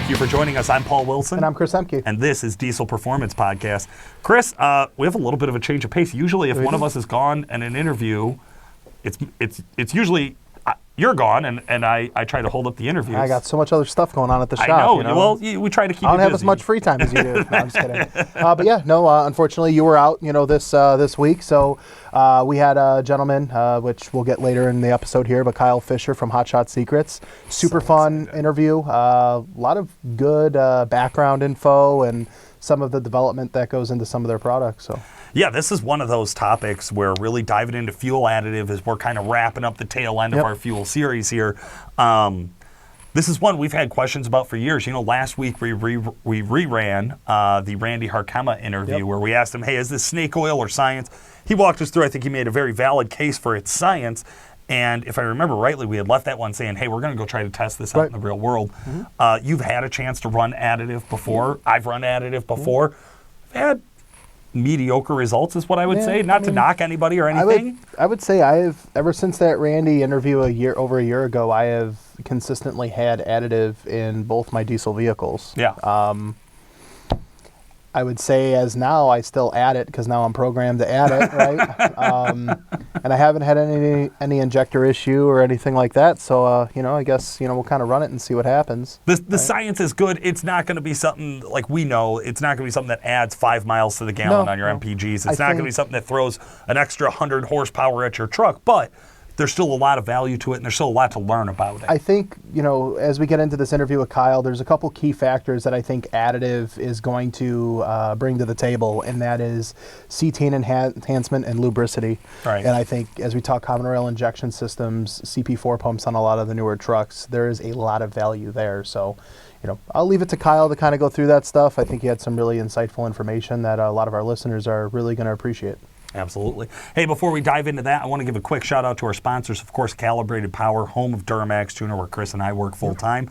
Thank you for joining us. I'm Paul Wilson. And I'm Chris Emke. And this is Diesel Performance Podcast. Chris, we have a little bit of a change of pace. Usually if one of us is gone in an interview, it's usually you're gone, and I try to hold up the interviews. I got so much other stuff going on at the shop. I know. You know? Well, we try to keep you busy. I don't have as much free time as you do. No, I'm just kidding. But yeah, no, unfortunately you were out, this week. So we had a gentleman, which we'll get later in the episode here, but Kyle Fischer from Hot Shot Secrets. Super fun interview. A lot of good background info and some of the development that goes into some of their products. So. Yeah, this is one of those topics where really diving into fuel additive as we're kind of wrapping up the tail end of our fuel series here. This is one we've had questions about for years. Last week we reran the Randy Harkema interview where we asked him, hey, is this snake oil or science? He walked us through. I think he made a very valid case for its science. And if I remember rightly, we had left that one saying, hey, we're going to go try to test this out in the real world. Mm-hmm. You've had a chance to run additive before. Mm-hmm. I've run additive before. Mm-hmm. I've had mediocre results is what I would say. Not to knock anybody or anything. I would say I have, ever since that Randy interview over a year ago, I have consistently had additive in both my diesel vehicles. Yeah. I would say as now I still add it because now I'm programmed to add it, right? And I haven't had any injector issue or anything like that. So, I guess, we'll kind of run it and see what happens. The science is good. It's not going to be something like we know. It's not going to be something that adds 5 miles to the gallon on your MPGs. It's not going to be something that throws an extra 100 horsepower at your truck. But there's still a lot of value to it, and there's still a lot to learn about it. I think, as we get into this interview with Kyle, there's a couple key factors that I think additive is going to bring to the table, and that is cetane enhancement and lubricity. Right. And I think as we talk common rail injection systems, CP4 pumps on a lot of the newer trucks, there is a lot of value there. So, I'll leave it to Kyle to kind of go through that stuff. I think he had some really insightful information that a lot of our listeners are really going to appreciate. Absolutely. Hey, before we dive into that, I want to give a quick shout out to our sponsors. Of course, Calibrated Power, home of Duramax Tuner, where Chris and I work full time.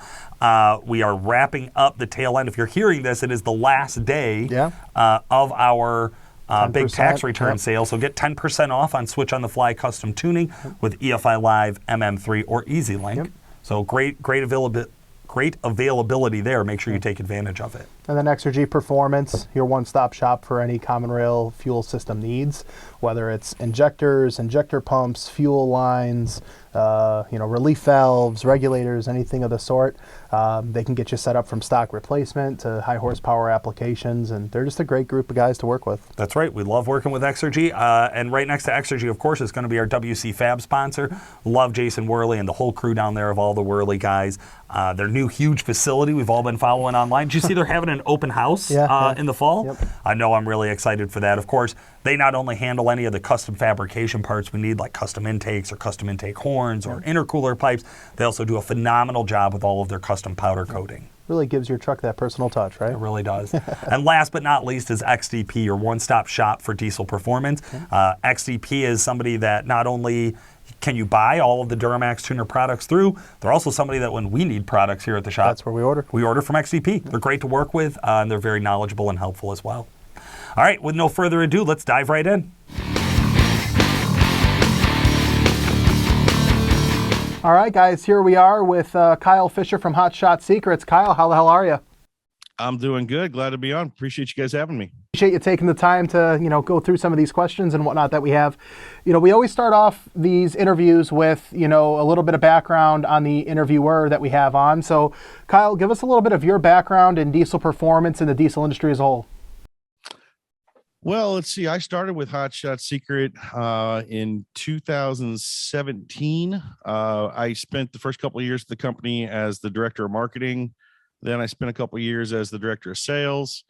We are wrapping up the tail end. If you're hearing this, it is the last day of our big tax return sale. So get 10% off on Switch on the Fly custom tuning with EFI Live, MM3, or EasyLink. So great availability there. Make sure you take advantage of it. And then Exergy Performance, your one-stop shop for any common rail fuel system needs, whether it's injectors, injector pumps, fuel lines, relief valves, regulators, anything of the sort. They can get you set up from stock replacement to high horsepower applications, and they're just a great group of guys to work with. That's right. We love working with Exergy. And right next to Exergy, of course, is going to be our WC Fab sponsor. Love Jason Worley and the whole crew down there of all the Worley guys. Their new huge facility we've all been following online. Did you see they're having an open house in the fall? Yep. I know I'm really excited for that. Of course, they not only handle any of the custom fabrication parts we need, like custom intakes or custom intake horns or intercooler pipes, they also do a phenomenal job with all of their custom powder coating. Really gives your truck that personal touch, right? It really does. And last but not least is XDP, your one-stop shop for diesel performance. XDP is somebody that not only can you buy all of the Duramax Tuner products through, they're also somebody that when we need products here at the shop, that's where we order. We order from XDP. They're great to work with, and they're very knowledgeable and helpful as well. All right, with no further ado, let's dive right in. All right, guys, here we are with Kyle Fischer from Hot Shot Secrets. Kyle, how the hell are you? I'm doing good. Glad to be on. Appreciate you guys having me. Appreciate you taking the time to, go through some of these questions and whatnot that we have. We always start off these interviews with, a little bit of background on the interviewer that we have on. So, Kyle, give us a little bit of your background in diesel performance and the diesel industry as a whole. Well, let's see. I started with Hot Shot Secret in 2017. I spent the first couple of years at the company as the director of marketing. Then I spent a couple of years as the director of sales.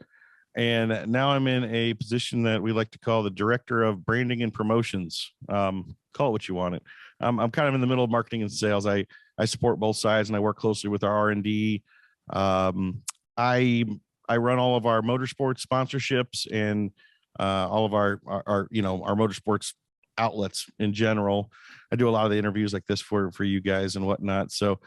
And now I'm in a position that we like to call the director of branding and promotions. Call it what you want it. I'm kind of in the middle of marketing and sales. I support both sides and I work closely with our R&D. I run all of our motorsports sponsorships and all of our motorsports outlets in general. I do a lot of the interviews like this for you guys and whatnot. So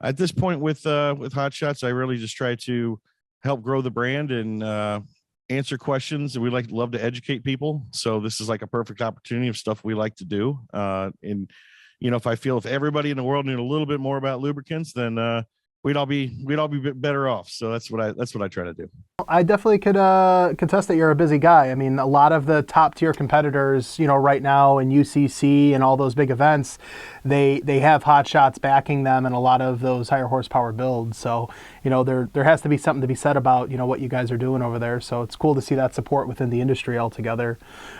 at this point with Hot Shots, I really just try to help grow the brand and answer questions. And we love to educate people. So this is like a perfect opportunity of stuff we like to do. And if I feel if everybody in the world knew a little bit more about lubricants, then we'd all be better off. So that's what I try to do. I definitely could contest that you're a busy guy. I mean, a lot of the top tier competitors, right now in UCC and all those big events, they have hot shots backing them in a lot of those higher horsepower builds. So, there has to be something to be said about, what you guys are doing over there. So it's cool to see that support within the industry altogether.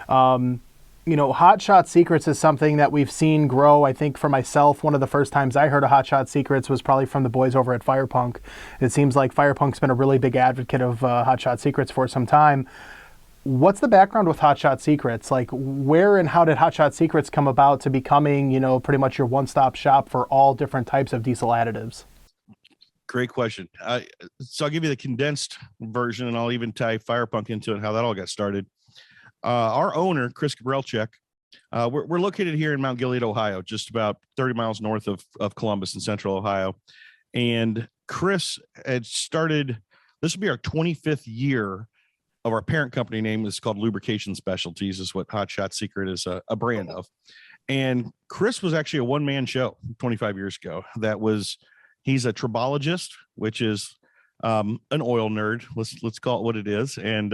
Hot Shot Secrets is something that we've seen grow. I think for myself, one of the first times I heard of Hot Shot Secrets was probably from the boys over at Firepunk. It seems like Firepunk's been a really big advocate of Hot Shot Secrets for some time. What's the background with Hot Shot Secrets? Like, where and how did Hot Shot Secrets come about to becoming, pretty much your one-stop shop for all different types of diesel additives? Great question. So I'll give you the condensed version, and I'll even tie Firepunk into it, how that all got started. Our owner, Chris Gabrelchek, we're located here in Mount Gilead, Ohio, just about 30 miles north of Columbus in central Ohio. And Chris had started, this will be our 25th year of our parent company name. Is called Lubrication Specialties, is what Hot Shot Secret is a brand of. And Chris was actually a one-man show 25 years ago. He's a tribologist, which is an oil nerd. Let's call it what it is. And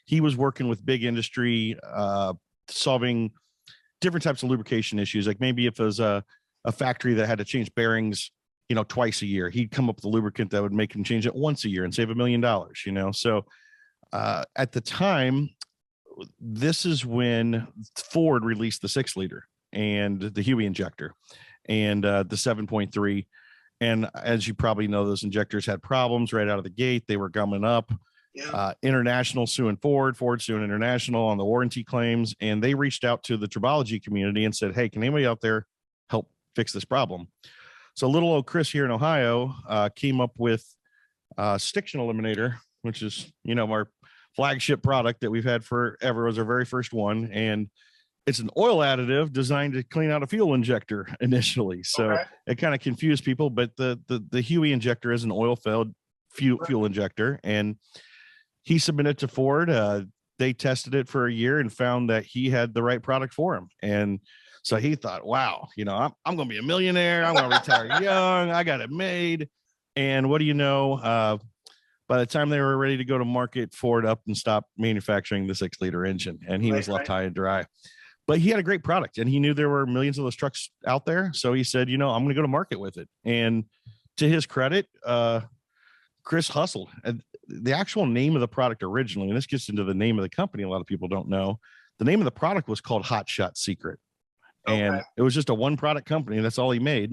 he was working with big industry, solving different types of lubrication issues. Like maybe if it was a factory that had to change bearings, twice a year, he'd come up with a lubricant that would make him change it once a year and save $1 million. So at the time, this is when Ford released the 6-liter and the Huey injector and the 7.3. And as you probably know, those injectors had problems right out of the gate. They were gumming up. Yeah. International suing Ford suing International on the warranty claims. And they reached out to the tribology community and said, hey, can anybody out there help fix this problem? So little old Chris here in Ohio came up with Stiction Eliminator, which is, our flagship product that we've had forever. It was our very first one. And it's an oil additive designed to clean out a fuel injector initially. So It kind of confused people, but the Huey injector is an oil-filled fuel injector, and he submitted to Ford. They tested it for a year and found that he had the right product for him. And so he thought, wow, I'm going to be a millionaire. I'm going to retire young. I got it made. And what do you know? By the time they were ready to go to market, Ford up and stopped manufacturing the 6-liter engine, and he was left high and dry. But he had a great product, and he knew there were millions of those trucks out there. So he said, I'm going to go to market with it. And to his credit, Chris hustled. And the actual name of the product originally, and this gets into the name of the company, a lot of people don't know, the name of the product was called Hot Shot Secret. And it was just a one product company, and that's all he made.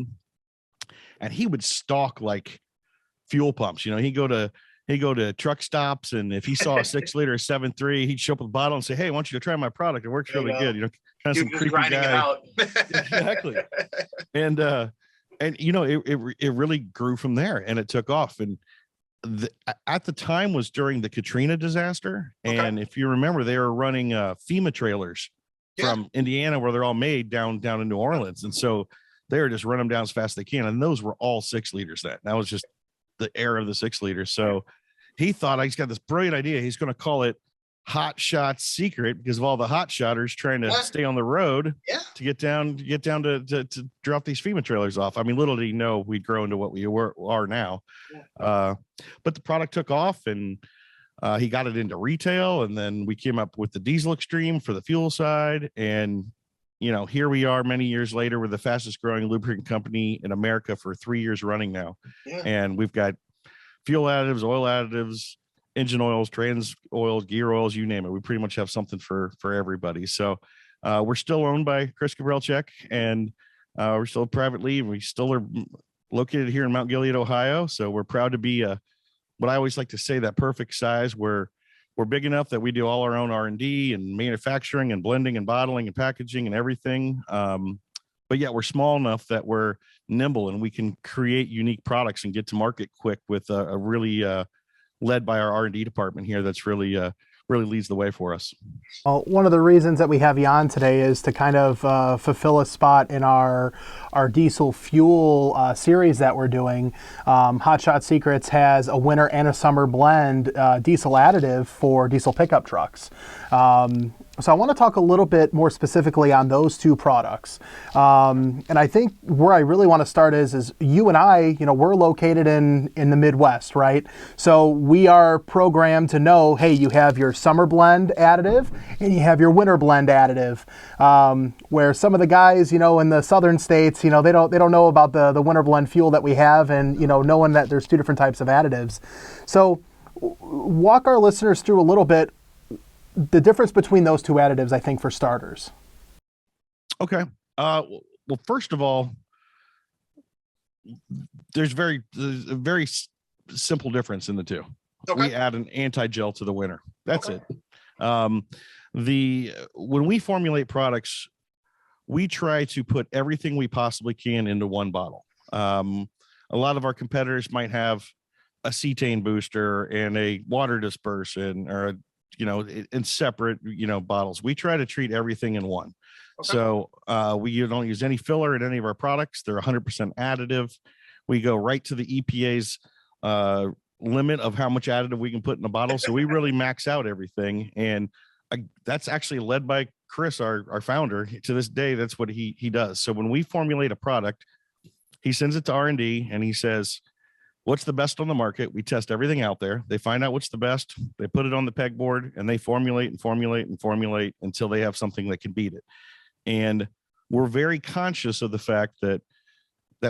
And he would stalk like fuel pumps. He'd go to truck stops, and if he saw a 6-liter 7.3, he'd show up with a bottle and say, hey, I want you to try my product. It works really good. Kind of some creepy guy. Exactly. And it really grew from there, and it took off. And at the time was during the Katrina disaster. And if you remember, they were running FEMA trailers from Indiana, where they're all made down in New Orleans. And so they were just running them down as fast as they can. And those were all 6-liters then. That was just the era of the 6-liter. So he thought, he's got this brilliant idea. He's going to call it Hot Shot Secret because of all the hot shotters trying to stay on the road to get down to drop these FEMA trailers off. I mean, little did he know we'd grow into what we are now. But the product took off, and he got it into retail, and then we came up with the Diesel Extreme for the fuel side. And here we are many years later. We're the fastest growing lubricant company in America for 3 years running now. And we've got fuel additives, oil additives, engine oils, trans oils, gear oils, you name it. We pretty much have something for everybody. So we're still owned by Chris Gabrelchek, and we're still privately, and we still are located here in Mount Gilead, Ohio. So we're proud to be what I always like to say, that perfect size where we're big enough that we do all our own R&D and manufacturing and blending and bottling and packaging and everything. But yet we're small enough that we're nimble, and we can create unique products and get to market quick with a really led by our R&D department here. That's really leads the way for us. Well, one of the reasons that we have you on today is to kind of fulfill a spot in our diesel fuel series that we're doing. Hot Shot Secrets has a winter and a summer blend diesel additive for diesel pickup trucks. So I want to talk a little bit more specifically on those two products. And I think where I really want to start is you and I, we're located in the Midwest, right? So we are programmed to know, hey, you have your summer blend additive and you have your winter blend additive. Where some of the guys, in the southern states, they don't know about the winter blend fuel that we have, and knowing that there's two different types of additives. So walk our listeners through a little bit the difference between those two additives, I think, for starters. Okay. Well, first of all, there's a very simple difference in the two. Okay. We add an anti-gel to the winter. That's it. When we formulate products, we try to put everything we possibly can into one bottle. A lot of our competitors might have a cetane booster and a water dispersant, or in separate, bottles. We try to treat everything in one. Okay. So we don't use any filler in any of our products. They're 100% additive. We go right to the EPA's limit of how much additive we can put in a bottle. So we really max out everything. And that's actually led by Chris, our founder. To this day, that's what he does. So when we formulate a product, he sends it to R&D and he says, what's the best on the market? We test everything out there. They find out what's the best. They put it on the pegboard and they formulate until they have something that can beat it. And we're very conscious of the fact that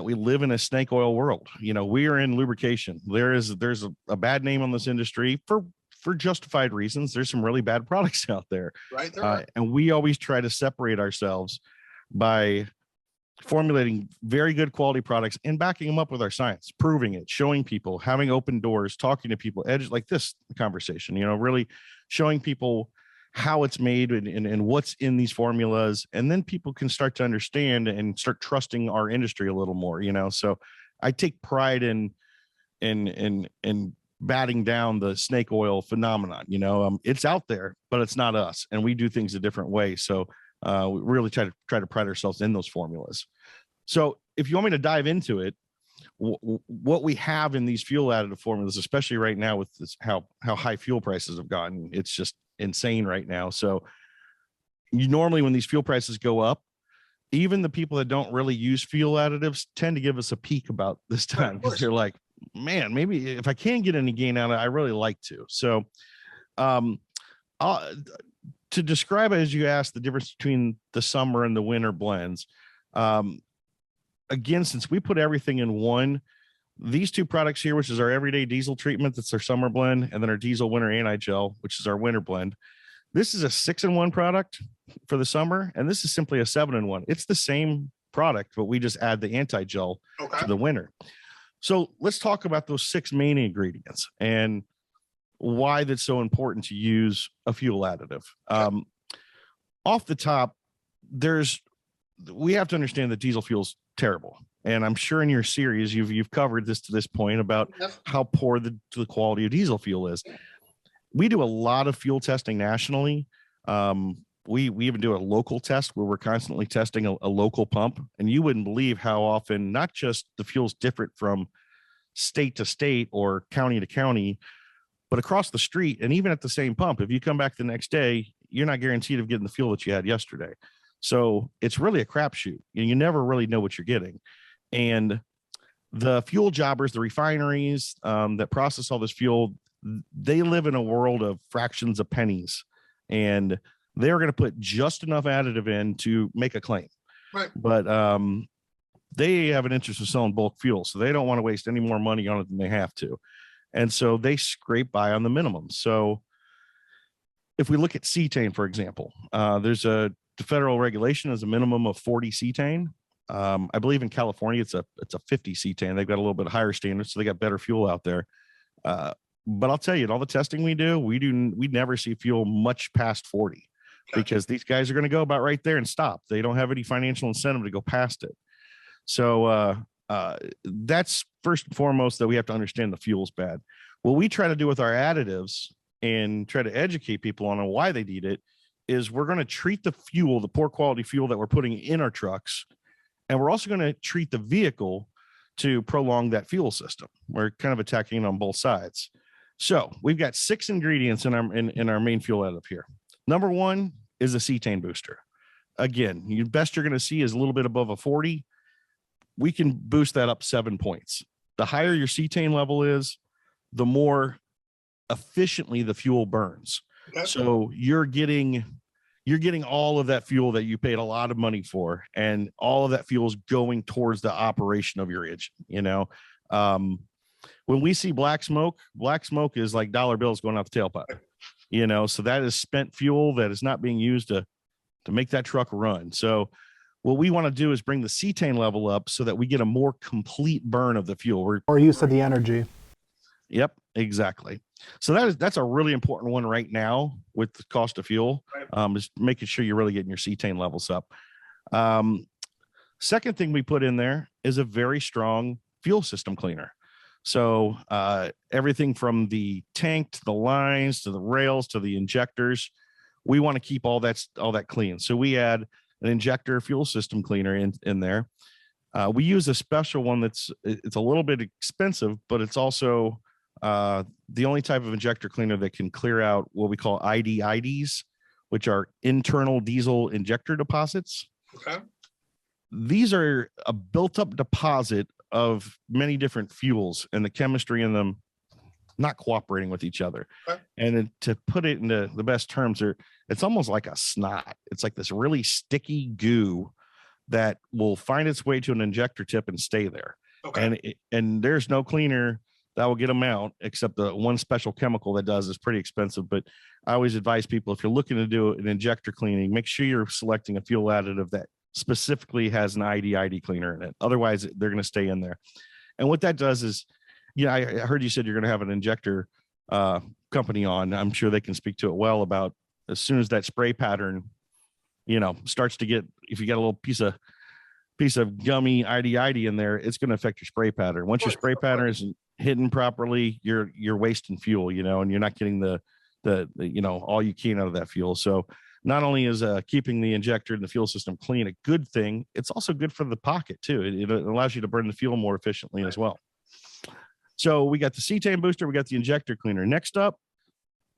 we live in a snake oil world. We are in lubrication. There's a bad name on this industry for justified reasons. There's some really bad products out there. Right. And we always try to separate ourselves by formulating very good quality products and backing them up with our science, proving it, showing people, having open doors, talking to people, like this conversation, really showing people how it's made and what's in these formulas. And then people can start to understand and start trusting our industry a little more, So I take pride in batting down the snake oil phenomenon. It's out there, but it's not us. And we do things a different way. So we really try to pride ourselves in those formulas. So if you want me to dive into it, what we have in these fuel additive formulas, especially right now with this, how high fuel prices have gotten, it's just insane right now. So normally when these fuel prices go up, even the people that don't really use fuel additives tend to give us a peek about this time, because they're like, man, maybe if I can get any gain out of it, I really like to. So to describe it, as you asked, the difference between the summer and the winter blends, again, since we put everything in one, these two products here, which is our everyday diesel treatment, that's our summer blend, and then our diesel winter anti-gel, which is our winter blend. This is a 6-in-1 product for the summer, and this is simply a 7-in-1. It's the same product, but we just add the anti-gel to the winter. So let's talk about those 6 main ingredients and why that's so important to use a fuel additive. Off the top, we have to understand that diesel fuel's terrible. And I'm sure in your series, you've covered this to this point about how poor the quality of diesel fuel is. We do a lot of fuel testing nationally. We even do a local test where we're constantly testing a local pump. And you wouldn't believe how often, not just the fuel's different from state to state or county to county, but across the street, and even at the same pump, if you come back the next day, you're not guaranteed of getting the fuel that you had yesterday. So it's really a crapshoot. You never really know what you're getting. And the fuel jobbers, the refineries that process all this fuel, they live in a world of fractions of pennies, and they're going to put just enough additive in to make a claim. Right. But they have an interest in selling bulk fuel, so they don't want to waste any more money on it than they have to. And so they scrape by on the minimum. So if we look at cetane, for example, there's the federal regulation is a minimum of 40 cetane. I believe in California, it's a 50 cetane. They've got a little bit higher standards, so they got better fuel out there. But I'll tell you, in all the testing we never see fuel much past 40, because these guys are going to go about right there and stop. They don't have any financial incentive to go past it. So that's first and foremost, that we have to understand the fuel's bad. What we try to do with our additives and try to educate people on why they need it is we're going to treat the fuel, the poor quality fuel that we're putting in our trucks, and we're also going to treat the vehicle to prolong that fuel system. We're kind of attacking it on both sides. So we've got 6 ingredients in our main fuel additive here. Number 1 is a cetane booster. Again, the best you're going to see is a little bit above a 40. We can boost that up 7 points. The higher your cetane level is, the more efficiently the fuel burns. Okay. So you're getting all of that fuel that you paid a lot of money for, and all of that fuel is going towards the operation of your engine. When we see black smoke is like dollar bills going out the tailpipe. So that is spent fuel that is not being used to make that truck run. So what we want to do is bring the cetane level up so that we get a more complete burn of the fuel. Or use of the energy. Yep, exactly. So that's a really important one right now with the cost of fuel, is making sure you're really getting your cetane levels up. Second thing we put in there is a very strong fuel system cleaner. So everything from the tank to the lines to the rails to the injectors, we want to keep all that clean. So we add an injector fuel system cleaner in there. We use a special one it's a little bit expensive, but it's also the only type of injector cleaner that can clear out what we call IDs, which are internal diesel injector deposits. Okay. These are a built-up deposit of many different fuels, and the chemistry in them not cooperating with each other. Okay. And to put it into the best terms, it's almost like a snot. It's like this really sticky goo that will find its way to an injector tip and stay there. Okay. And there's no cleaner that will get them out, except the one special chemical that does is pretty expensive. But I always advise people, if you're looking to do an injector cleaning, make sure you're selecting a fuel additive that specifically has an ID cleaner in it. Otherwise, they're going to stay in there. And what that does is, I heard you said you're going to have an injector company on. I'm sure they can speak to it well about as soon as that spray pattern, starts to get, if you got a little piece of gummy ID in there, it's going to affect your spray pattern. Once your spray pattern isn't hidden properly, you're wasting fuel, and you're not getting the all you can out of that fuel. So not only is keeping the injector and the fuel system clean a good thing, it's also good for the pocket too. It allows you to burn the fuel more efficiently as well. So we got the cetane booster, we got the injector cleaner. Next up,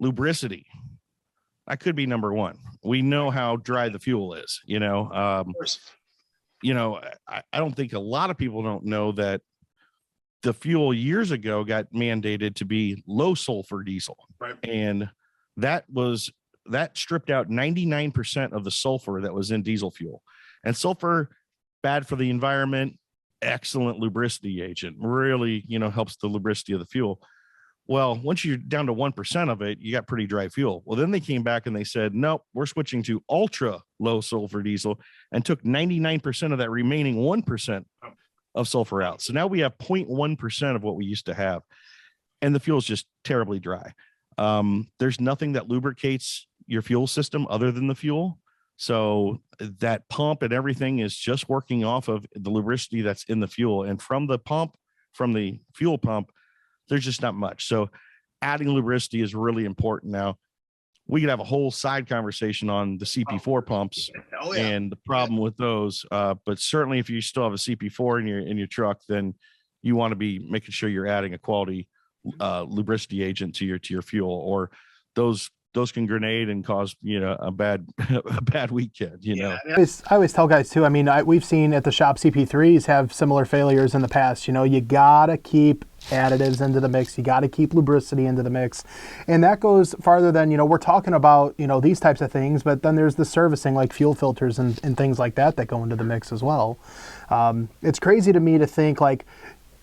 lubricity. That could be number one. We know how dry the fuel is. I don't think a lot of people don't know that the fuel years ago got mandated to be low sulfur diesel. Right. And that stripped out 99% of the sulfur that was in diesel fuel. And sulfur, bad for the environment, excellent lubricity agent, really, helps the lubricity of the fuel. Well, once you're down to 1% of it, you got pretty dry fuel. Well, then they came back and they said, nope, we're switching to ultra low sulfur diesel, and took 99% of that remaining 1% of sulfur out. So now we have 0.1% of what we used to have. And the fuel is just terribly dry. There's nothing that lubricates your fuel system other than the fuel. So that pump and everything is just working off of the lubricity that's in the fuel. And from the fuel pump, there's just not much. So adding lubricity is really important. Now, we could have a whole side conversation on the CP4 pumps and the problem with those. But certainly if you still have a CP4 in your truck, then you want to be making sure you're adding a quality lubricity agent to your fuel, or those can grenade and cause a bad weekend. I always tell guys too. I mean, we've seen at the shop CP3s have similar failures in the past. You gotta keep additives into the mix. You gotta keep lubricity into the mix, and that goes farther than we're talking about these types of things. But then there's the servicing, like fuel filters and things like that go into the mix as well. It's crazy to me to think like,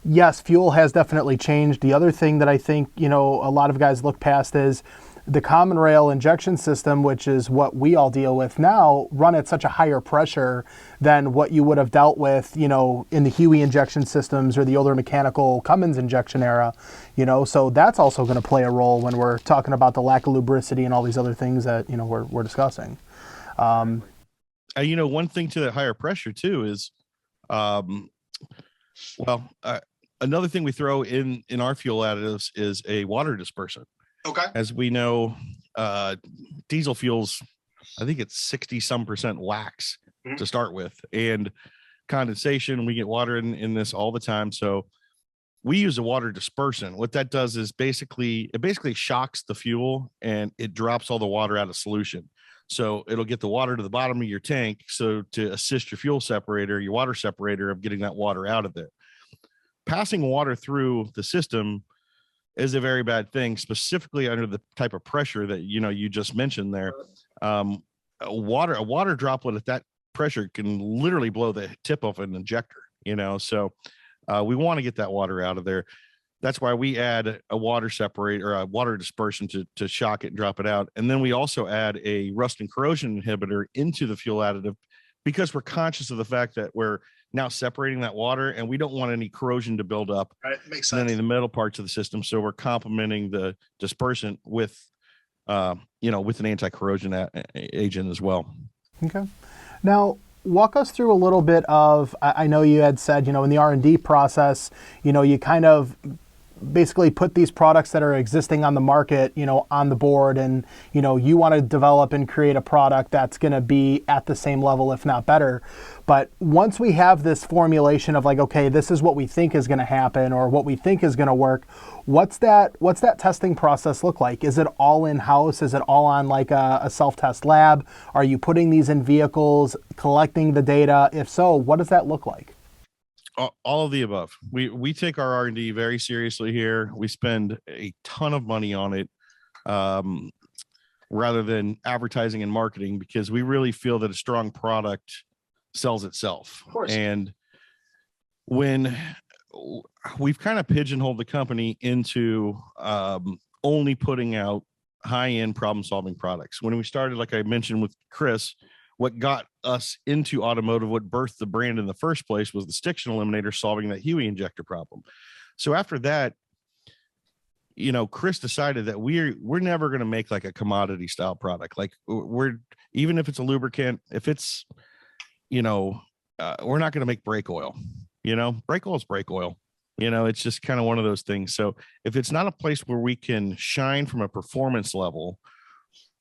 yes, fuel has definitely changed. The other thing that I think a lot of guys look past is the common rail injection system, which is what we all deal with now, run at such a higher pressure than what you would have dealt with, in the Huey injection systems or the older mechanical Cummins injection era, so that's also going to play a role when we're talking about the lack of lubricity and all these other things that, we're discussing. One thing to that higher pressure too is, another thing we throw in our fuel additives is a water dispersant. Okay. As we know, diesel fuels, I think it's 60% wax to start with, and condensation. We get water in this all the time. So we use a water dispersant. What that does is it basically shocks the fuel and it drops all the water out of solution. So it'll get the water to the bottom of your tank. So to assist your fuel separator, your water separator of getting that water out of there. Passing water through the system is a very bad thing, specifically under the type of pressure that, you just mentioned there. A water droplet at that pressure can literally blow the tip off an injector, so we want to get that water out of there. That's why we add a water separator or a water dispersion to shock it and drop it out. And then we also add a rust and corrosion inhibitor into the fuel additive, because we're conscious of the fact that we're now separating that water and we don't want any corrosion to build up Makes in any of the metal parts of the system. So we're complementing the dispersant with, with an anti-corrosion agent as well. Okay. Now, walk us through a little bit of, I know you had said, in the R&D process, you kind of basically put these products that are existing on the market, on the board, and, you want to develop and create a product that's going to be at the same level, if not better. But once we have this formulation of like, okay, this is what we think is going to happen or what we think is going to work, what's that testing process look like? Is it all in-house? Is it all on like a self-test lab? Are you putting these in vehicles, collecting the data? If so, what does that look like? All of the above. We take our R&D very seriously here. We spend a ton of money on it, rather than advertising and marketing, because we really feel that a strong product sells itself. Of course. And when we've kind of pigeonholed the company into only putting out high-end problem-solving products. When we started, like I mentioned with Chris, what got us into automotive, what birthed the brand in the first place, was the stiction eliminator solving that Huey injector problem. So after that, Chris decided that we're never going to make like a commodity style product. Like even if it's a lubricant, if it's, we're not going to make brake oil. Brake oil is brake oil. It's just kind of one of those things. So if it's not a place where we can shine from a performance level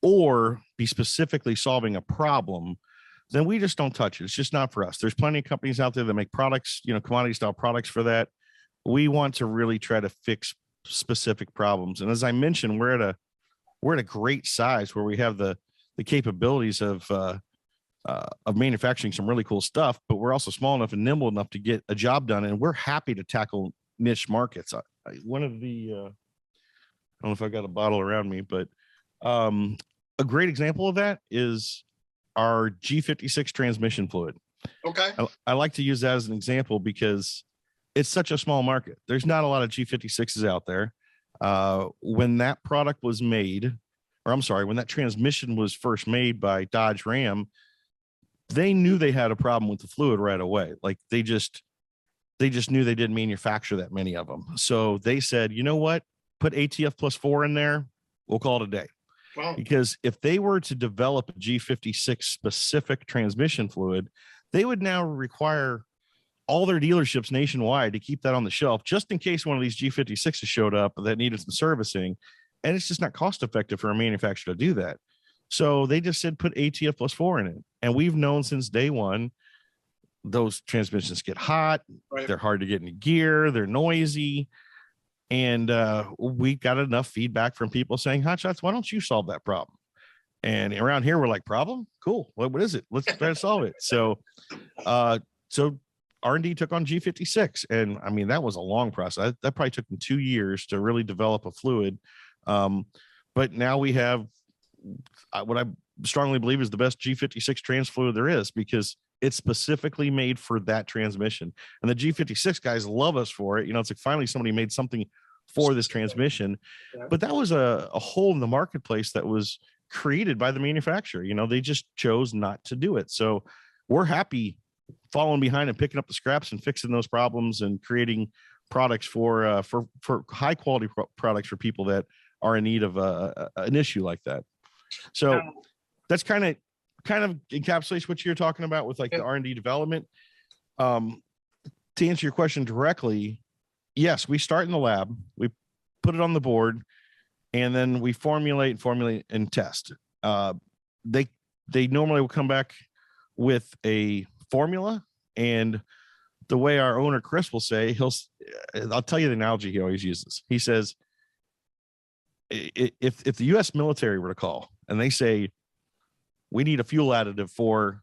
or be specifically solving a problem, then we just don't touch it. It's just not for us. There's plenty of companies out there that make products, commodity style products for that. We want to really try to fix specific problems. And as I mentioned, we're at a great size where we have the capabilities of manufacturing some really cool stuff, but we're also small enough and nimble enough to get a job done. And we're happy to tackle niche markets. One of the, I don't know if I got a bottle around me, but a great example of that is our G56 transmission fluid. Okay. I like to use that as an example because it's such a small market. There's not a lot of G56s out there. When that product was made, when that transmission was first made by Dodge Ram, they knew they had a problem with the fluid right away. Like they just knew they didn't manufacture that many of them. So they said, you know what? Put ATF +4 in there. We'll call it a day. Wow. Because if they were to develop a G56 specific transmission fluid, they would now require all their dealerships nationwide to keep that on the shelf, just in case one of these G56s showed up that needed some servicing. And it's just not cost effective for a manufacturer to do that. So they just said, put ATF +4 in it. And we've known since day one, those transmissions get hot. Right. They're hard to get into gear. They're noisy. And we got enough feedback from people saying, Hot Shots, why don't you solve that problem? And around here, we're like, problem? Cool. What is it? Let's try to solve it. So R&D took on G56. And I mean, that was a long process. That probably took them 2 years to really develop a fluid. But now we have what I strongly believe is the best G56 trans fluid there is, because it's specifically made for that transmission. And the G56 guys love us for it. It's like finally somebody made something for this transmission. Yeah. But that was a hole in the marketplace that was created by the manufacturer. They just chose not to do it. So we're happy following behind and picking up the scraps and fixing those problems and creating products for high quality products for people that are in need of an issue like that. So that's kind of encapsulates what you're talking about with like the R&D development. To answer your question directly, yes, we start in the lab, we put it on the board, and then we formulate and test. They normally will come back with a formula, and the way our owner Chris will say, I'll tell you the analogy he always uses. He says, if the U.S. military were to call and they say, we need a fuel additive for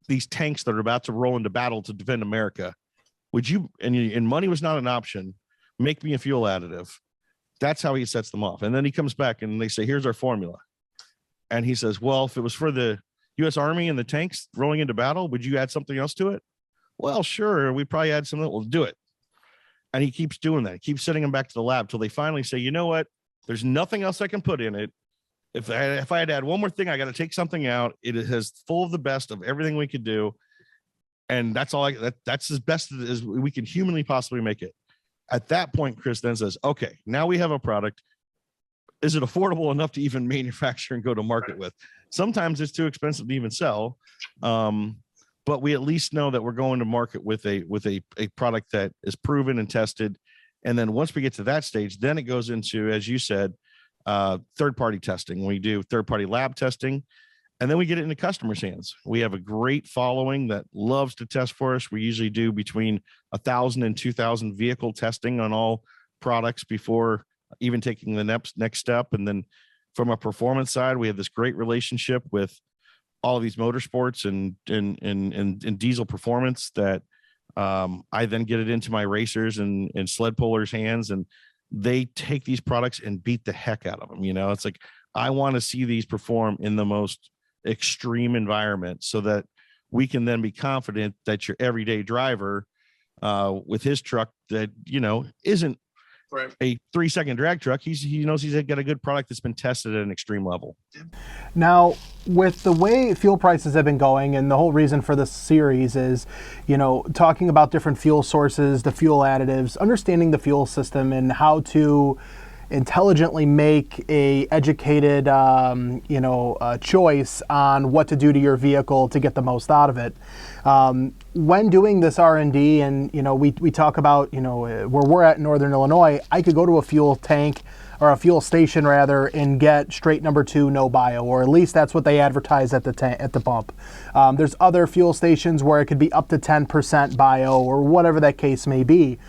these tanks that are about to roll into battle to defend America. Would you, and money was not an option, make me a fuel additive. That's how he sets them off. And then he comes back and they say, here's our formula. And he says, well, if it was for the U.S. Army and the tanks rolling into battle, would you add something else to it? Well, sure. We probably add something that will do it. And he keeps doing that. He keeps sending them back to the lab till they finally say, you know what? There's nothing else I can put in it. If I had to add one more thing, I got to take something out. It has full of the best of everything we could do. And that's all that's as best as we can humanly possibly make it. At that point, Chris then says, okay, now we have a product. Is it affordable enough to even manufacture and go to market with? Sometimes it's too expensive to even sell. But we at least know that we're going to market with a product that is proven and tested. And then once we get to that stage, then it goes into, as you said, third-party testing. We do third-party lab testing, and then we get it into customers' hands. We have a great following that loves to test for us. We usually do between 1,000 and 2,000 vehicle testing on all products before even taking the next step. And then from a performance side, we have this great relationship with all of these motorsports and diesel performance that I then get it into my racers and sled pullers' hands, and they take these products and beat the heck out of them. You know, it's like, I want to see these perform in the most extreme environment so that we can then be confident that your everyday driver with his truck that, you know, isn't a 3-second drag truck. He knows he's got a good product that's been tested at an extreme level. Now, with the way fuel prices have been going, and the whole reason for this series is, you know, talking about different fuel sources, the fuel additives, understanding the fuel system and how to intelligently make a educated, choice on what to do to your vehicle to get the most out of it. When doing this R&D, and, you know, we talk about, you know, where we're at in Northern Illinois, I could go to a fuel tank or a fuel station rather and get straight number 2, no bio, or at least that's what they advertise at the pump. There's other fuel stations where it could be up to 10% bio or whatever that case may be.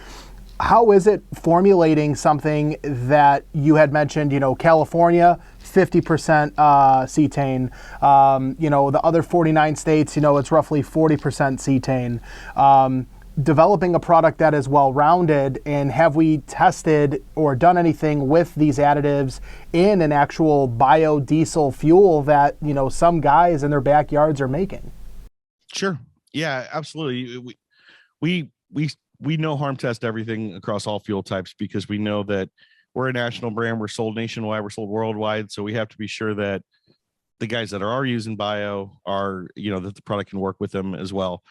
How is it formulating something that you had mentioned, you know, California, 50% cetane, you know, the other 49 states, you know, it's roughly 40% cetane. Developing a product that is well-rounded, and have we tested or done anything with these additives in an actual biodiesel fuel that, you know, some guys in their backyards are making? Sure. Yeah, absolutely. We no harm test everything across all fuel types because we know that we're a national brand. We're sold nationwide. We're sold worldwide. So we have to be sure that the guys that are using bio are, you know, that the product can work with them as well.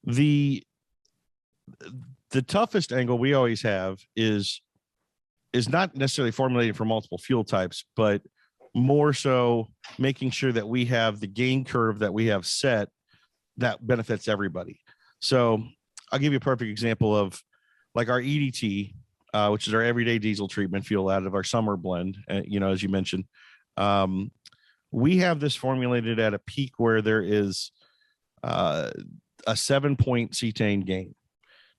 The toughest angle we always have is not necessarily formulating for multiple fuel types, but more so making sure that we have the gain curve that we have set that benefits everybody. So I'll give you a perfect example of like our EDT, which is our everyday diesel treatment fuel additive, our summer blend, you know, as you mentioned. We have this formulated at a peak where there is a 7-point cetane gain.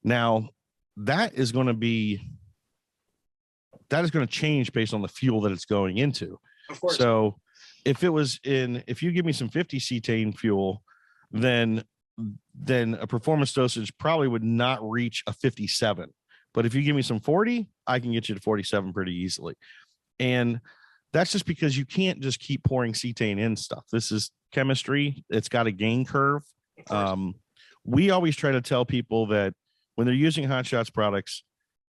Now, that is going to change based on the fuel that it's going into. Of course. So if you give me some 50 cetane fuel, then a performance dosage probably would not reach a 57. But if you give me some 40, I can get you to 47 pretty easily. And that's just because you can't just keep pouring cetane in stuff. This is chemistry. It's got a gain curve. We always try to tell people that when they're using Hot Shots products,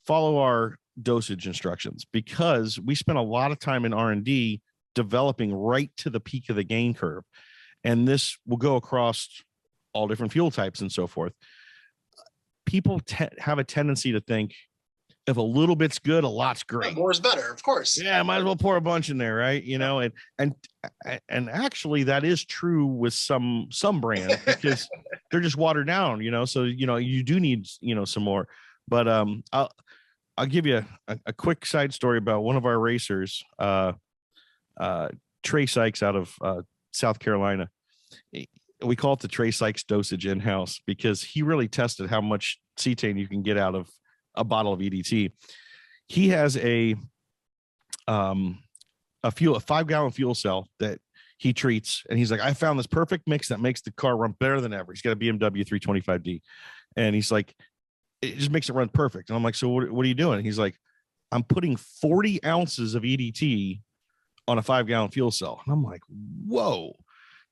follow our dosage instructions, because we spent a lot of time in R&D developing right to the peak of the gain curve. And this will go across all different fuel types and so forth. People have a tendency to think if a little bit's good, a lot's great. More is better, of course. Yeah, might as well pour a bunch in there, right? You know, and actually that is true with some brands because they're just watered down, you know. So, you know, you do need, you know, some more. But I'll give you a quick side story about one of our racers, Trey Sykes out of South Carolina. We call it the Trey Sykes dosage in-house because he really tested how much cetane you can get out of a bottle of EDT. He has a 5-gallon fuel cell that he treats, and he's like, I found this perfect mix that makes the car run better than ever. He's got a BMW 325D, and he's like, it just makes it run perfect. And I'm like, so what are you doing? And he's like, I'm putting 40 ounces of EDT on a 5-gallon fuel cell. And I'm like, whoa.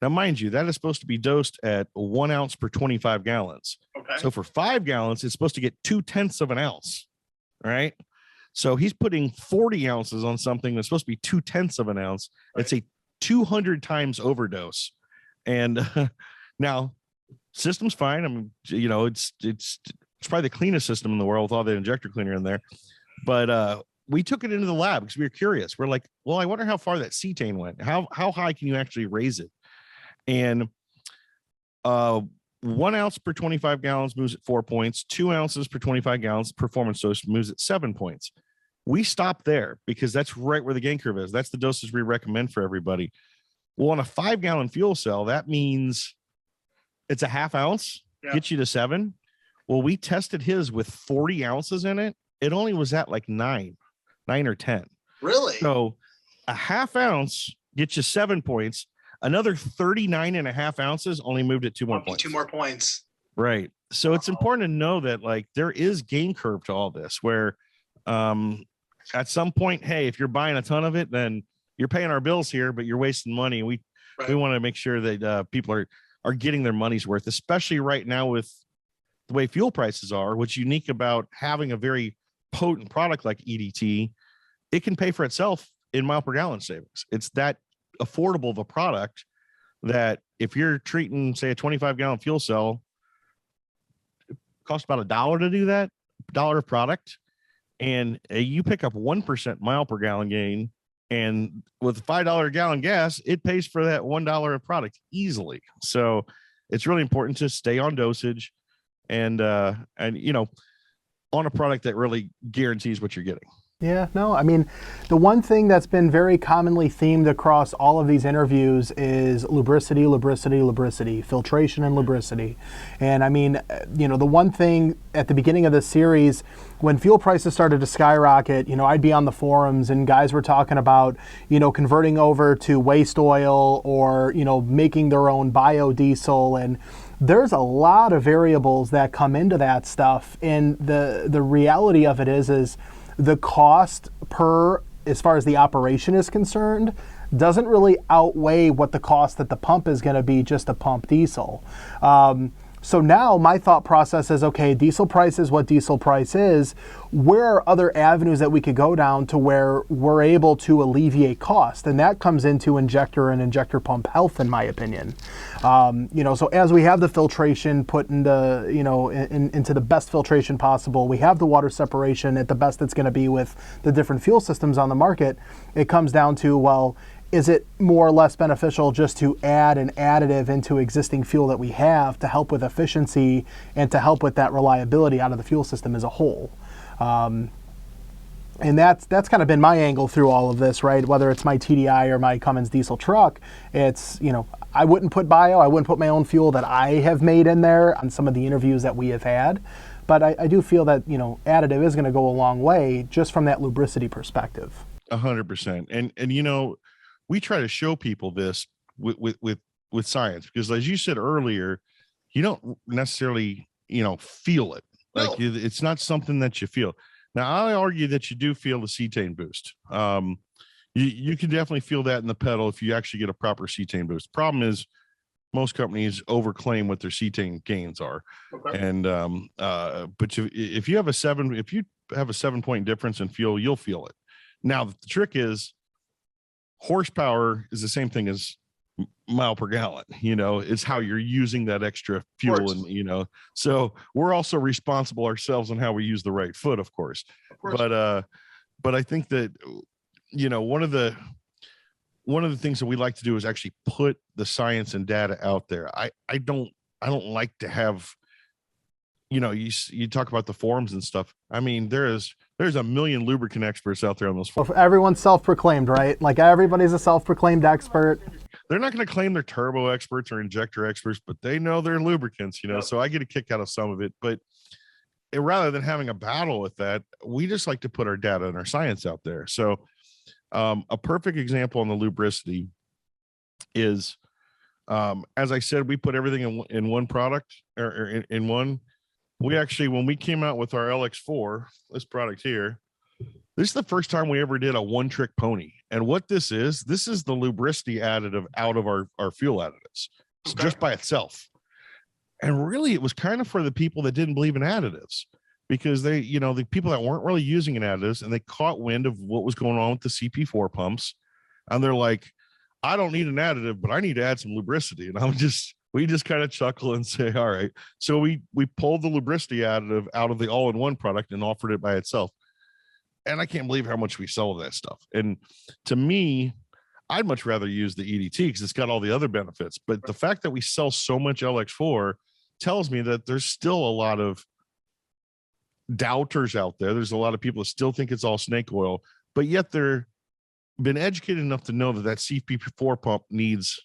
Now, mind you, that is supposed to be dosed at 1 ounce per 25 gallons. Okay. So for 5 gallons, it's supposed to get 0.2 of an ounce. Right. So he's putting 40 ounces on something that's supposed to be 0.2 of an ounce. Right. It's a 200 times overdose. And now system's fine. I mean, you know, it's probably the cleanest system in the world with all the injector cleaner in there. But we took it into the lab because we were curious. We're like, well, I wonder how far that cetane went. How high can you actually raise it? And 1 ounce per 25 gallons moves at 4 points. 2 ounces per 25 gallons performance dose moves at 7 points. We stopped there because that's right where the gain curve is. That's the dosage we recommend for everybody. Well, on a 5-gallon fuel cell, that means it's a half ounce, gets you to 7. Well, we tested his with 40 ounces in it. It only was at like 9 or 10. Really? So a half ounce gets you 7 points. Another 39.5 ounces only moved at 2 more points. 2 more points. Right. So it's important to know that like there is gain curve to all this where at some point, hey, if you're buying a ton of it, then you're paying our bills here, but you're wasting money. We want to make sure that people are getting their money's worth, especially right now with the way fuel prices are. What's unique about having a very potent product like EDT, it can pay for itself in mile per gallon savings. It's that affordable of a product that if you're treating, say, a 25-gallon fuel cell, it costs about $1 to do that, $1 of product, and you pick up 1% mile per gallon gain, and with $5 a gallon gas, it pays for that $1 of product easily. So it's really important to stay on dosage and you know, on a product that really guarantees what you're getting. Yeah, no, I mean, the one thing that's been very commonly themed across all of these interviews is lubricity, lubricity, lubricity, filtration and lubricity. And I mean, you know, the one thing at the beginning of this series, when fuel prices started to skyrocket, you know, I'd be on the forums and guys were talking about, you know, converting over to waste oil or, you know, making their own biodiesel. And there's a lot of variables that come into that stuff. And the reality of it is the cost per, as far as the operation is concerned, doesn't really outweigh what the cost at the pump is going to be just to pump diesel. So now my thought process is, okay, diesel price is what diesel price is. Where are other avenues that we could go down to where we're able to alleviate cost? And that comes into injector and injector pump health, in my opinion. You know, so as we have the filtration put into, you know, into the best filtration possible, we have the water separation at the best it's going to be with the different fuel systems on the market. It comes down to, well, is it more or less beneficial just to add an additive into existing fuel that we have to help with efficiency and to help with that reliability out of the fuel system as a whole? And that's kind of been my angle through all of this, right? Whether it's my TDI or my Cummins diesel truck, it's, you know, I wouldn't put bio, I wouldn't put my own fuel that I have made in there on some of the interviews that we have had. But I do feel that, you know, additive is going to go a long way just from that lubricity perspective. 100%. And you know, we try to show people this with science, because as you said earlier, you don't necessarily, you know, feel it. Like it's not something that you feel. Now, I argue that you do feel the cetane boost. You can definitely feel that in the pedal if you actually get a proper cetane boost. Problem is, most companies overclaim what their cetane gains are. Okay. And but if you have a 7-point difference in fuel, you'll feel it. Now, the trick is, horsepower is the same thing as mile per gallon. You know, it's how you're using that extra fuel. And, you know, so we're also responsible ourselves on how we use the right foot, of course. But I think that, you know, one of the things that we like to do is actually put the science and data out there. I don't like to have, you know, you talk about the forums and stuff. I mean, there's a million lubricant experts out there on those forums. Well, everyone's self-proclaimed, right? Like everybody's a self-proclaimed expert. They're not going to claim they're turbo experts or injector experts, but they know their lubricants, you know, so I get a kick out of some of it. But rather than having a battle with that, we just like to put our data and our science out there. So a perfect example on the lubricity is, as I said, we put everything in one product, or in one. We actually, when we came out with our LX4, this product here, this is the first time we ever did a one-trick pony. And what this is the lubricity additive out of our fuel additives, just by itself. And really, it was kind of for the people that didn't believe in additives, because they, the people that weren't really using an additives, and they caught wind of what was going on with the CP4 pumps. And they're like, I don't need an additive, but I need to add some lubricity. And we just kind of chuckle and say, all right. So we pulled the lubricity additive out of the all-in-one product and offered it by itself. And I can't believe how much we sell of that stuff. And to me, I'd much rather use the EDT because it's got all the other benefits. But the fact that we sell so much LX4 tells me that there's still a lot of doubters out there. There's a lot of people that still think it's all snake oil, but yet they're been educated enough to know that CP4 pump needs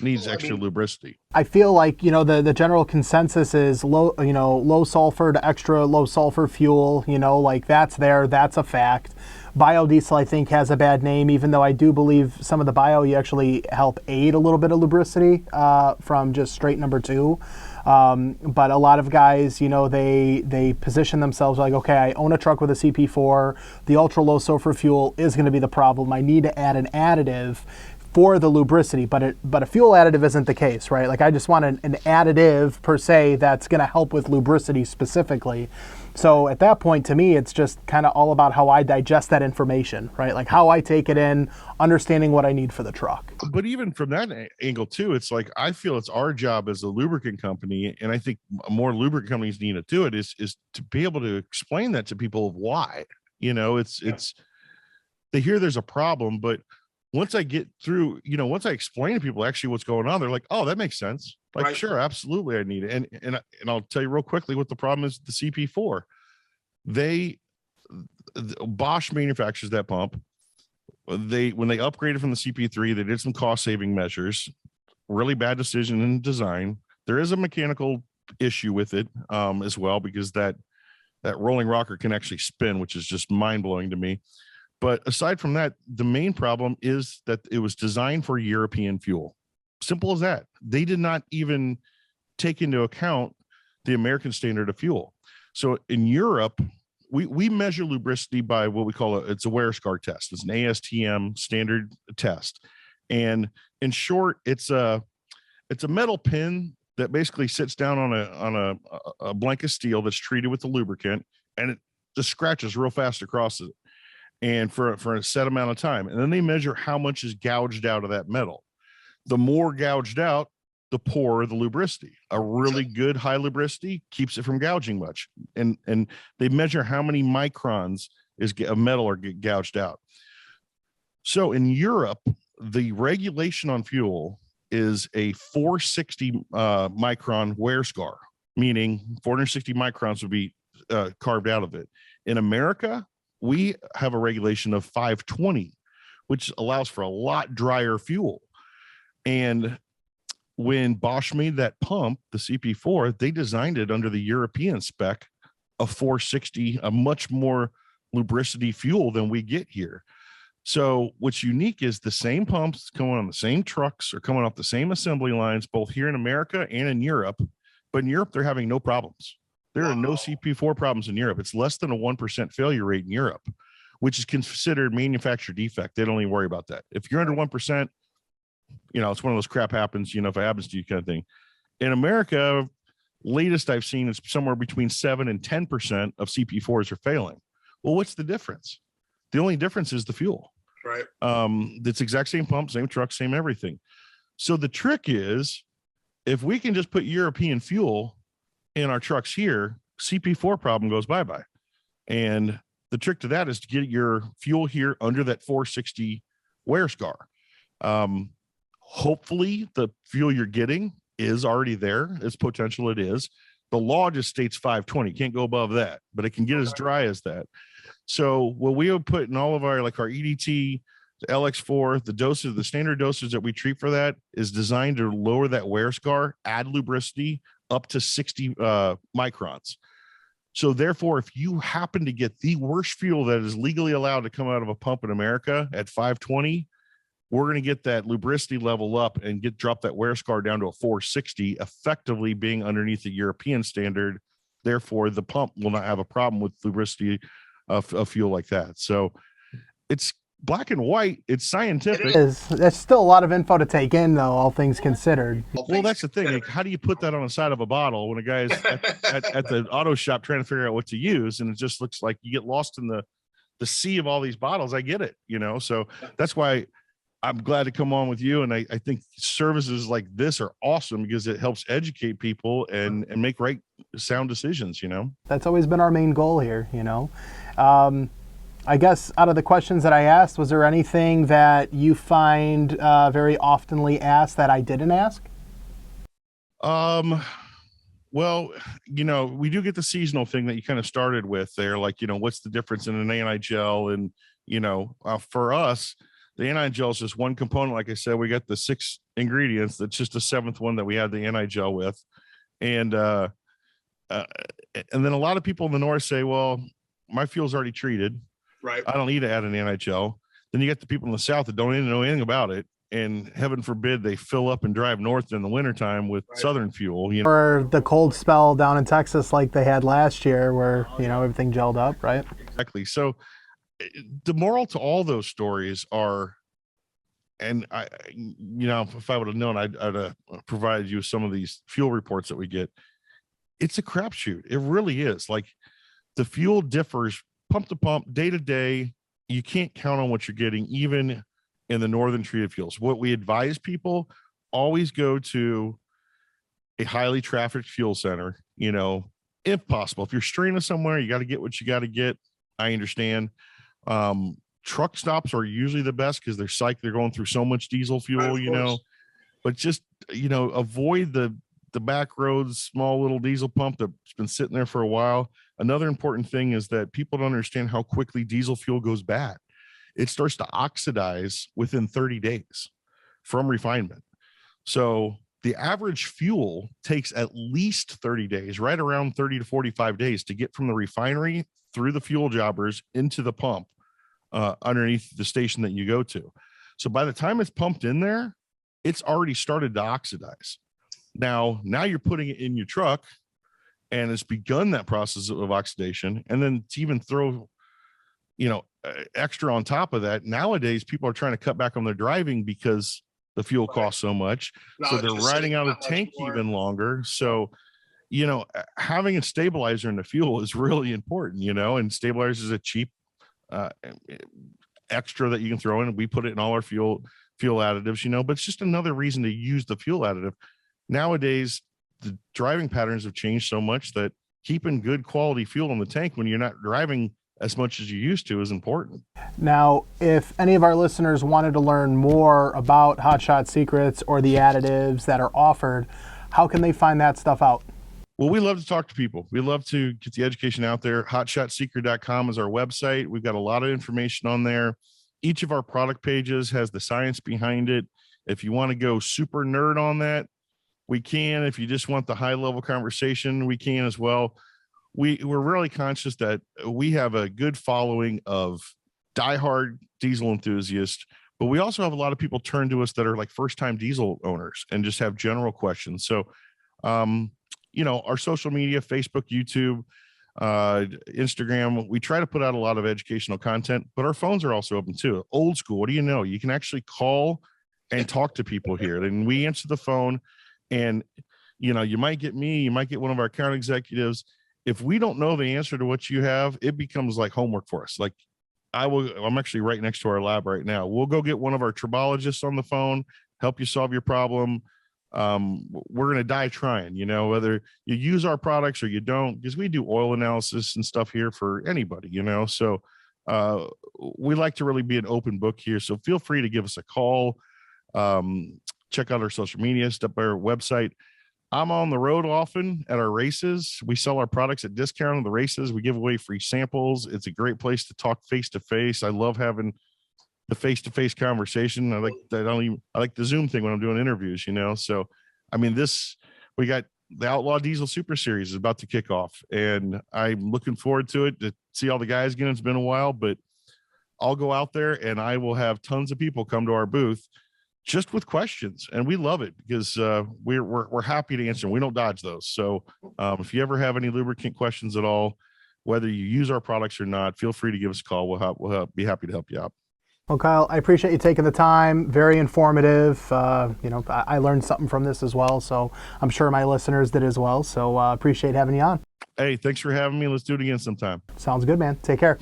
extra lubricity. I feel like, the general consensus is low sulfur to extra low sulfur fuel, like that's a fact. Biodiesel, I think, has a bad name, even though I do believe some of the bio, you actually help aid a little bit of lubricity from just straight number 2. But a lot of guys, they position themselves like, okay, I own a truck with a CP4. The ultra low sulfur fuel is going to be the problem. I need to add an additive for the lubricity, but a fuel additive isn't the case, right? Like I just want an additive per se that's going to help with lubricity specifically. So at that point, to me, it's just kind of all about how I digest that information, right? Like how I take it in, understanding what I need for the truck. But even from that angle too, it's like, I feel it's our job as a lubricant company, and I think more lubricant companies need to do it, is to be able to explain that to people of why. It's they hear there's a problem, but once I get through, once I explain to people actually what's going on, they're like, oh, that makes sense. Like, right. Sure, absolutely, I need it. And I'll tell you real quickly what the problem is. The CP4, Bosch manufactures that pump. When they upgraded from the CP3, they did some cost saving measures. Really bad decision in design. There is a mechanical issue with it as well, because that rolling rocker can actually spin, which is just mind blowing to me. But aside from that, the main problem is that it was designed for European fuel. Simple as that. They did not even take into account the American standard of fuel. So in Europe, we measure lubricity by what we call it's a wear scar test. It's an ASTM standard test. And in short, it's a metal pin that basically sits down on a blank of steel that's treated with the lubricant, and it just scratches real fast across it, and for a set amount of time. And then they measure how much is gouged out of that metal. The more gouged out, the poorer the lubricity. A really good high lubricity keeps it from gouging much. And they measure how many microns of metal are gouged out. So in Europe, the regulation on fuel is a 460 micron wear scar, meaning 460 microns would be carved out of it. In America, we have a regulation of 520, which allows for a lot drier fuel. And when Bosch made that pump, the CP4, they designed it under the European spec of 460, a much more lubricity fuel than we get here. So what's unique is the same pumps coming on the same trucks are coming off the same assembly lines, both here in America and in Europe. But in Europe, they're having no problems. There are no CP4 problems in Europe. It's less than a 1% failure rate in Europe, which is considered manufacturer defect. They don't even worry about that. If you're under 1%, it's one of those crap happens, if it happens to you kind of thing. In America, latest I've seen is somewhere between 7 and 10% of CP4s are failing. Well, what's the difference? The only difference is the fuel. Right. It's exact same pump, same truck, same everything. So the trick is, if we can just put European fuel in our trucks here, CP4 problem goes bye-bye. And the trick to that is to get your fuel here under that 460 wear scar. Hopefully the fuel you're getting is already there. Its potential it is. The law just states 520. Can't go above that, but it can get as dry as that. So what we would put in all of our, like our EDT, the LX4, the dosage, the standard dosage that we treat for that is designed to lower that wear scar, add lubricity up to 60 microns. So therefore, if you happen to get the worst fuel that is legally allowed to come out of a pump in America at 520, we're going to get that lubricity level up and drop that wear scar down to a 460, effectively being underneath the European standard. Therefore, the pump will not have a problem with lubricity of fuel like that. So it's black and white. It's scientific. It is. There's still a lot of info to take in, though, all things considered. Well, that's the thing. Like, how do you put that on the side of a bottle when a guy's at the auto shop trying to figure out what to use, and it just looks like you get lost in the sea of all these bottles? I get it, so that's why I'm glad to come on with you. And I think services like this are awesome because it helps educate people and make right sound decisions, That's always been our main goal here, I guess out of the questions that I asked, was there anything that you find very oftenly asked that I didn't ask? Well, we do get the seasonal thing that you kind of started with there. Like, what's the difference in an anion gel? And, for us, the anion gel is just one component. Like I said, we got the 6 ingredients. That's just the 7th one that we had the anion gel with. And then a lot of people in the north say, well, my fuel's already treated. Right. I don't need to add an anion gel. Then you get the people in the south that don't even know anything about it. And heaven forbid they fill up and drive north in the wintertime with southern fuel. Or the cold spell down in Texas like they had last year where, everything gelled up, right? Exactly. So the moral to all those stories are, and I, if I would have known, I'd provided you some of these fuel reports that we get. It's a crapshoot. It really is. Like, the fuel differs pump to pump, day to day. You can't count on what you're getting, even in the northern treated fuels. What we advise people, always go to a highly trafficked fuel center, if possible. If you're stranded somewhere, you got to get what you got to get. I understand. Truck stops are usually the best because they're going through so much diesel fuel, but just, avoid the back roads, small little diesel pump that's been sitting there for a while. Another important thing is that people don't understand how quickly diesel fuel goes bad. It starts to oxidize within 30 days from refinement. So the average fuel takes at least 30 days, right around 30 to 45 days to get from the refinery through the fuel jobbers into the pump underneath the station that you go to. So by the time it's pumped in there, it's already started to oxidize. Now you're putting it in your truck and it's begun that process of oxidation. And then to even throw, extra on top of that, nowadays people are trying to cut back on their driving because the fuel costs so much. So they're riding out of the tank even longer. So, having a stabilizer in the fuel is really important, and stabilizer is a cheap extra that you can throw in. We put it in all our fuel additives, but it's just another reason to use the fuel additive. Nowadays, the driving patterns have changed so much that keeping good quality fuel in the tank when you're not driving as much as you used to is important. Now, if any of our listeners wanted to learn more about Hot Shot Secrets or the additives that are offered, how can they find that stuff out? Well, we love to talk to people. We love to get the education out there. HotShotSecret.com is our website. We've got a lot of information on there. Each of our product pages has the science behind it. If you want to go super nerd on that, we can. If you just want the high level conversation, we can as well. We're really conscious that we have a good following of diehard diesel enthusiasts, but we also have a lot of people turn to us that are like first time diesel owners and just have general questions. So, our social media, Facebook, YouTube, Instagram, we try to put out a lot of educational content, but our phones are also open too. Old school. What do you know? You can actually call and talk to people here, and we answer the phone. And, you might get me, you might get one of our account executives. If we don't know the answer to what you have, it becomes like homework for us. Like I'm actually right next to our lab right now. We'll go get one of our tribologists on the phone, help you solve your problem. We're going to die trying, whether you use our products or you don't, because we do oil analysis and stuff here for anybody, so we like to really be an open book here. So feel free to give us a call. Check out our social media, step by our website. I'm on the road often at our races. We sell our products at discount on the races. We give away free samples. It's a great place to talk face to face. I love having the face to face conversation. I like the Zoom thing when I'm doing interviews, So, we got the Outlaw Diesel Super Series is about to kick off, and I'm looking forward to it to see all the guys again. It's been a while, but I'll go out there and I will have tons of people come to our booth just with questions, and we love it because we're happy to answer them. We don't dodge those. So if you ever have any lubricant questions at all, whether you use our products or not, feel free to give us a call. We'll be happy to help you out. Well, Kyle, I appreciate you taking the time. Very informative. I learned something from this as well, so I'm sure my listeners did as well. So appreciate having you on. Hey, thanks for having me. Let's do it again sometime. Sounds good, man. Take care.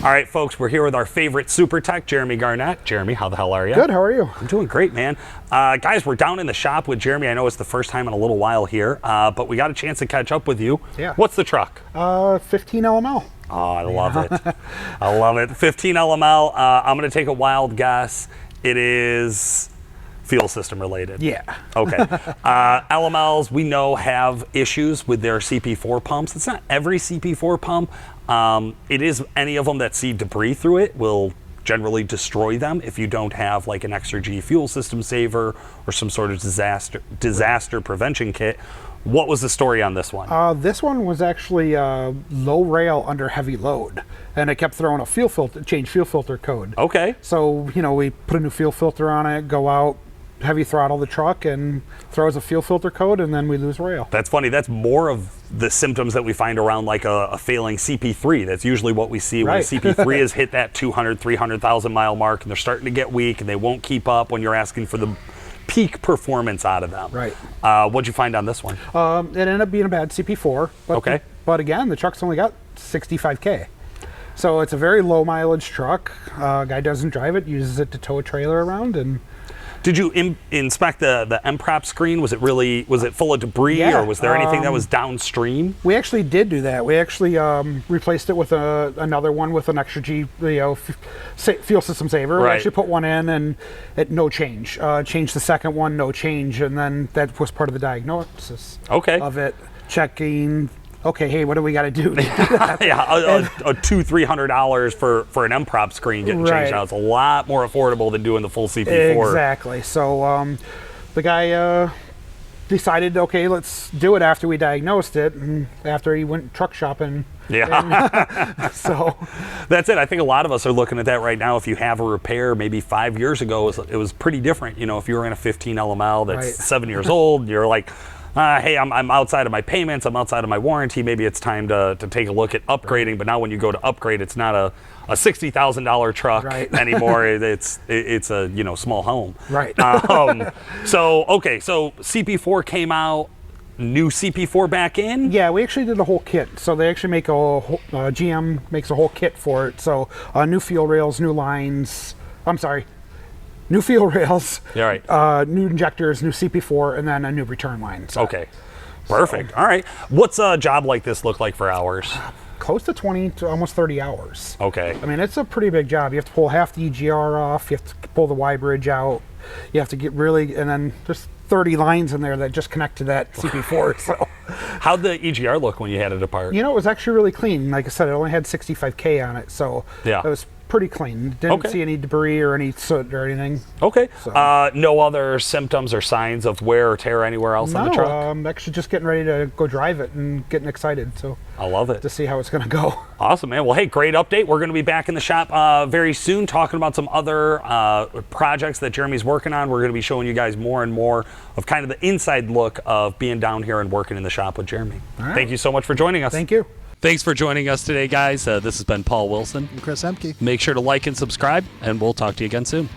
All right, folks, we're here with our favorite super tech, Jeremy Garnett. Jeremy, how the hell are you? Good, how are you? I'm doing great, man. Guys, we're down in the shop with Jeremy. I know it's the first time in a little while here, but we got a chance to catch up with you. Yeah. What's the truck? 15 LML. Oh, I love it. I love it. 15 LML. I'm going to take a wild guess. It is fuel system related. Yeah. Okay. LMLs, we know, have issues with their CP4 pumps. It's not every CP4 pump. It is any of them that see debris through it will generally destroy them if you don't have like an extra G fuel system saver or some sort of disaster prevention kit. What was the story on this one? This one was actually low rail under heavy load, and it kept throwing a fuel filter, change fuel filter code. Okay. So, we put a new fuel filter on it, go out, heavy throttle the truck, and throws a fuel filter code, and then we lose rail. That's funny. That's more of the symptoms that we find around like a failing CP3. That's usually what we see when a CP3 has hit that 200, 300,000 mile mark, and they're starting to get weak, and they won't keep up when you're asking for the peak performance out of them. Right. What'd you find on this one? It ended up being a bad CP4. But Okay. But again, the truck's only got 65K. So it's a very low mileage truck. Guy doesn't drive it, uses it to tow a trailer around, and Did you inspect the MPROP screen? Was it full of debris, Yeah, or was there anything that was downstream? we actually did do that. We actually replaced it with another one with an extra G, fuel system saver. We Right. actually put one in, and it no change. Changed the second one, no change, and then that was part of the diagnosis Okay. of it. Checking. Okay, hey, what do we got to do? Yeah, a $200-300 for an MPROP screen getting Right. changed out. It's a lot more affordable than doing the full CP4. Exactly. So the guy decided, okay, let's do it after we diagnosed it, and after he went truck shopping. Yeah. So That's it. I think a lot of us are looking at that right now. If you have a repair, maybe 5 years ago, it was pretty different. If you were in a 15 LML that's Right. 7 years old, you're like, hey, I'm outside of my payments, I'm outside of my warranty, maybe it's time to take a look at upgrading. But now when you go to upgrade, it's not a $60,000 truck Right. anymore. It's a small home. Right. So CP4 came out, new CP4 back in? yeah, we actually did a whole kit. So they actually make GM makes a whole kit for it. So new fuel rails, new lines. I'm sorry. New fuel rails, Yeah, right. new injectors, new CP4, and then a new return line. So Okay. Perfect. All right. What's a job like this look like for hours? close to 20 to almost 30 hours. Okay. I mean, it's a pretty big job. You have to pull half the EGR off. You have to pull the Y bridge out. You have to get and then there's 30 lines in there that just connect to that CP4. So, How'd the EGR look when you had it apart? it was actually really clean. Like I said, it only had 65K on it, so Yeah. it was pretty clean. Didn't Okay. see any debris or any soot or anything. Okay. So- No other symptoms or signs of wear or tear anywhere else on the truck? I'm actually just getting ready to go drive it and getting excited. So I love it. to see how it's going to go. Awesome, man. Well, hey, great update. We're going to be back in the shop very soon talking about some other projects that Jeremy's working on. We're going to be showing you guys more and more of kind of the inside look of being down here and working in the shop with Jeremy. All right. Thank you so much for joining us. Thank you. Thanks for joining us today, guys. This has been Paul Wilson. And Chris Emke. Make sure to like and subscribe, and we'll talk to you again soon.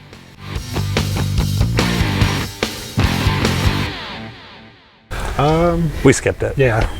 We skipped it. Yeah.